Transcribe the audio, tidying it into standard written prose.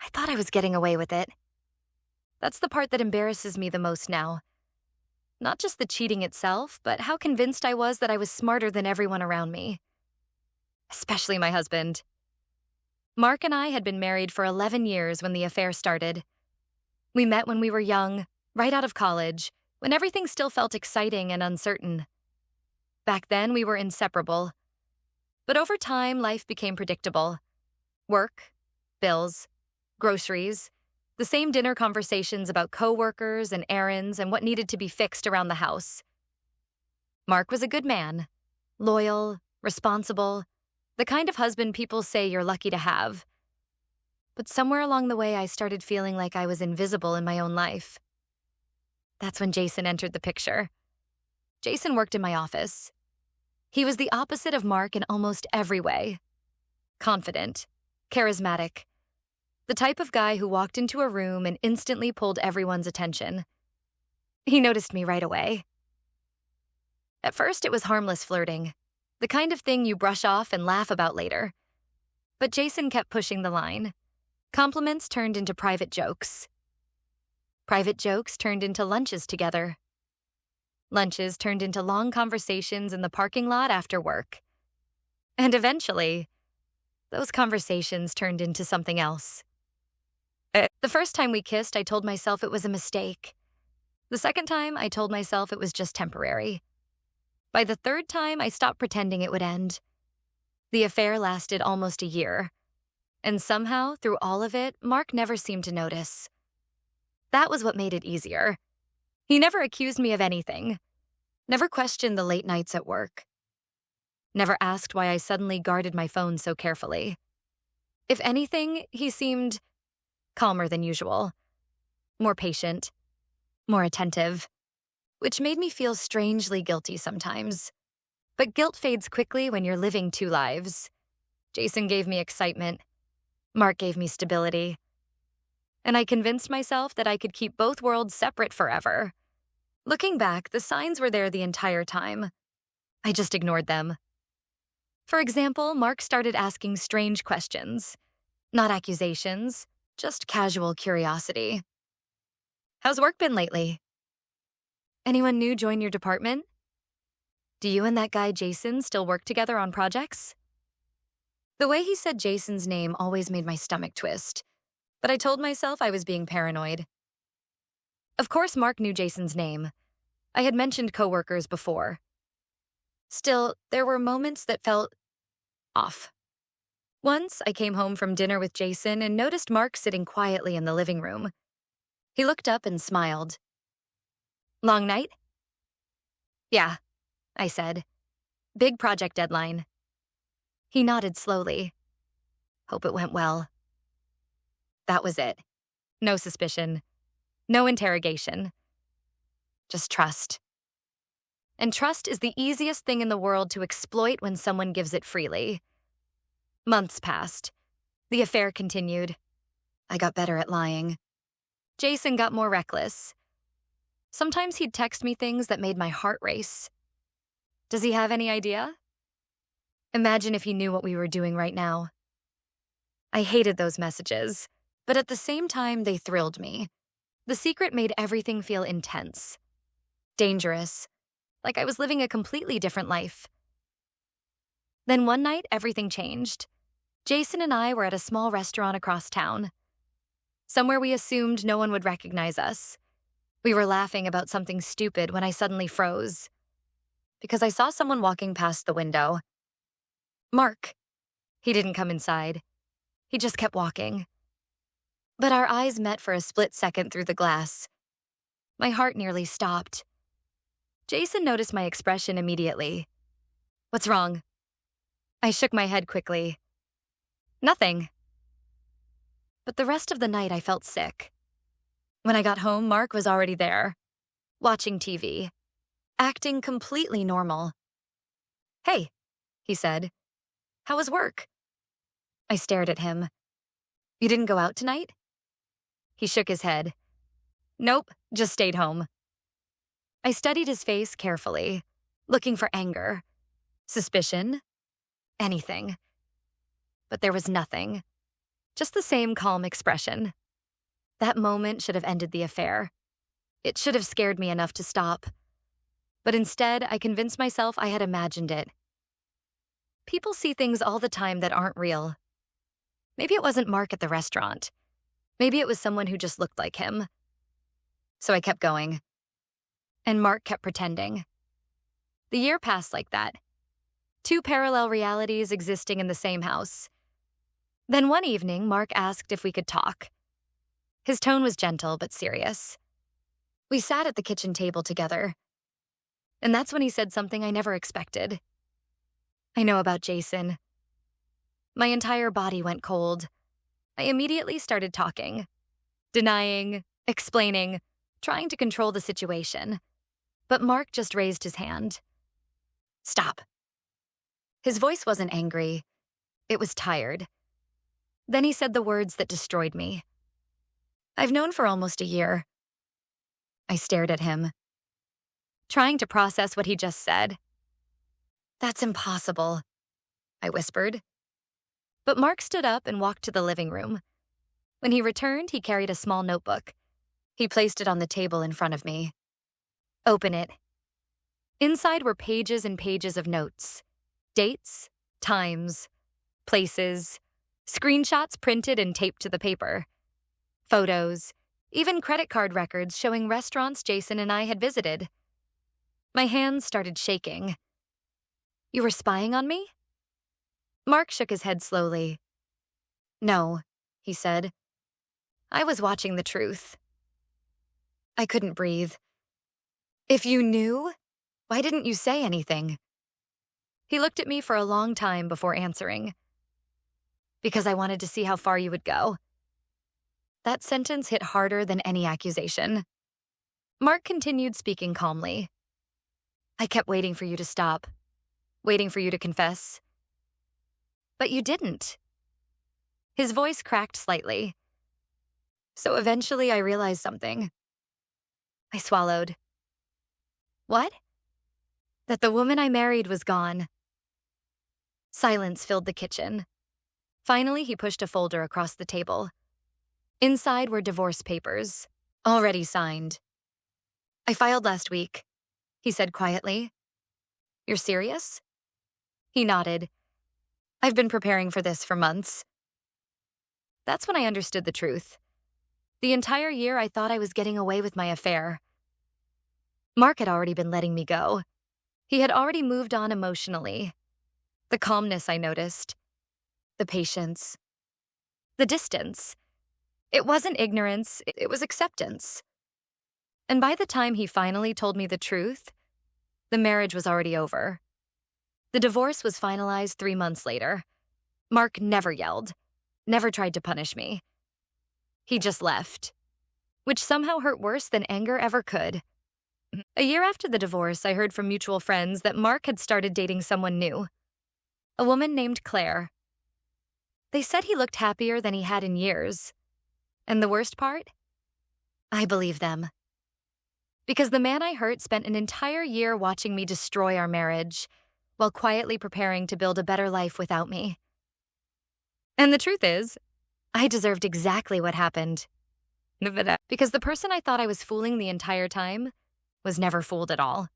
I thought I was getting away with it. That's the part that embarrasses me the most now. Not just the cheating itself, but how convinced I was that I was smarter than everyone around me. Especially my husband. Mark and I had been married for 11 years when the affair started. We met when we were young, right out of college, when everything still felt exciting and uncertain. Back then, we were inseparable. But over time, life became predictable. Work, bills, groceries, the same dinner conversations about coworkers and errands and what needed to be fixed around the house. Mark was a good man, loyal, responsible, the kind of husband people say you're lucky to have. But somewhere along the way, I started feeling like I was invisible in my own life. That's when Jason entered the picture. Jason worked in my office. He was the opposite of Mark in almost every way. Confident, charismatic, the type of guy who walked into a room and instantly pulled everyone's attention. He noticed me right away. At first, it was harmless flirting, the kind of thing you brush off and laugh about later. But Jason kept pushing the line. Compliments turned into private jokes. Private jokes turned into lunches together. Lunches turned into long conversations in the parking lot after work. And eventually, those conversations turned into something else. The first time we kissed, I told myself it was a mistake. The second time, I told myself it was just temporary. By the third time, I stopped pretending it would end. The affair lasted almost a year. And somehow, through all of it, Mark never seemed to notice. That was what made it easier. He never accused me of anything. Never questioned the late nights at work. Never asked why I suddenly guarded my phone so carefully. If anything, he seemed calmer than usual. More patient. More attentive. Which made me feel strangely guilty sometimes. But guilt fades quickly when you're living two lives. Jason gave me excitement. Mark gave me stability. And I convinced myself that I could keep both worlds separate forever. Looking back, the signs were there the entire time. I just ignored them. For example, Mark started asking strange questions. Not accusations, just casual curiosity. How's work been lately? Anyone new join your department? Do you and that guy Jason still work together on projects? The way he said Jason's name always made my stomach twist, but I told myself I was being paranoid. Of course, Mark knew Jason's name. I had mentioned coworkers before. Still, there were moments that felt off. Once, I came home from dinner with Jason and noticed Mark sitting quietly in the living room. He looked up and smiled. Long night? Yeah, I said. Big project deadline. He nodded slowly. Hope it went well. That was it. No suspicion. No interrogation. Just trust. And trust is the easiest thing in the world to exploit when someone gives it freely. Months passed. The affair continued. I got better at lying. Jason got more reckless. Sometimes he'd text me things that made my heart race. Does he have any idea? Imagine if he knew what we were doing right now. I hated those messages, but at the same time, they thrilled me. The secret made everything feel intense. Dangerous. Like I was living a completely different life. Then one night, everything changed. Jason and I were at a small restaurant across town. Somewhere we assumed no one would recognize us. We were laughing about something stupid when I suddenly froze. Because I saw someone walking past the window. Mark. He didn't come inside. He just kept walking. But our eyes met for a split second through the glass. My heart nearly stopped. Jason noticed my expression immediately. What's wrong? I shook my head quickly. Nothing. But the rest of the night I felt sick. When I got home, Mark was already there, watching TV, acting completely normal. Hey, he said. How was work? I stared at him. You didn't go out tonight? He shook his head. Nope, just stayed home. I studied his face carefully, looking for anger, suspicion, anything. But there was nothing. Just the same calm expression. That moment should have ended the affair. It should have scared me enough to stop. But instead, I convinced myself I had imagined it. People see things all the time that aren't real. Maybe it wasn't Mark at the restaurant. Maybe it was someone who just looked like him. So I kept going. And Mark kept pretending. The year passed like that. Two parallel realities existing in the same house. Then one evening, Mark asked if we could talk. His tone was gentle but serious. We sat at the kitchen table together. And that's when he said something I never expected. I know about Jason. My entire body went cold. I immediately started talking, denying, explaining, trying to control the situation. But Mark just raised his hand. Stop. His voice wasn't angry. It was tired. Then he said the words that destroyed me. I've known for almost a year. I stared at him, trying to process what he just said. That's impossible, I whispered. But Mark stood up and walked to the living room. When he returned, he carried a small notebook. He placed it on the table in front of me. Open it. Inside were pages and pages of notes. Dates, times, places, screenshots printed and taped to the paper. Photos, even credit card records showing restaurants Jason and I had visited. My hands started shaking. You were spying on me? Mark shook his head slowly. No, he said. I was watching the truth. I couldn't breathe. If you knew, why didn't you say anything? He looked at me for a long time before answering. Because I wanted to see how far you would go. That sentence hit harder than any accusation. Mark continued speaking calmly. I kept waiting for you to stop, waiting for you to confess. But you didn't. His voice cracked slightly. So eventually I realized something. I swallowed. What? That the woman I married was gone. Silence filled the kitchen. Finally, he pushed a folder across the table. Inside were divorce papers, already signed. I filed last week, he said quietly. You're serious? He nodded. I've been preparing for this for months. That's when I understood the truth. The entire year I thought I was getting away with my affair. Mark had already been letting me go. He had already moved on emotionally. The calmness I noticed. The patience. The distance. It wasn't ignorance, it was acceptance. And by the time he finally told me the truth, the marriage was already over. The divorce was finalized 3 months later. Mark never yelled, never tried to punish me. He just left, which somehow hurt worse than anger ever could. A year after the divorce, I heard from mutual friends that Mark had started dating someone new, a woman named Claire. They said he looked happier than he had in years. And the worst part? I believe them. Because the man I hurt spent an entire year watching me destroy our marriage, while quietly preparing to build a better life without me. And the truth is, I deserved exactly what happened. Because the person I thought I was fooling the entire time was never fooled at all.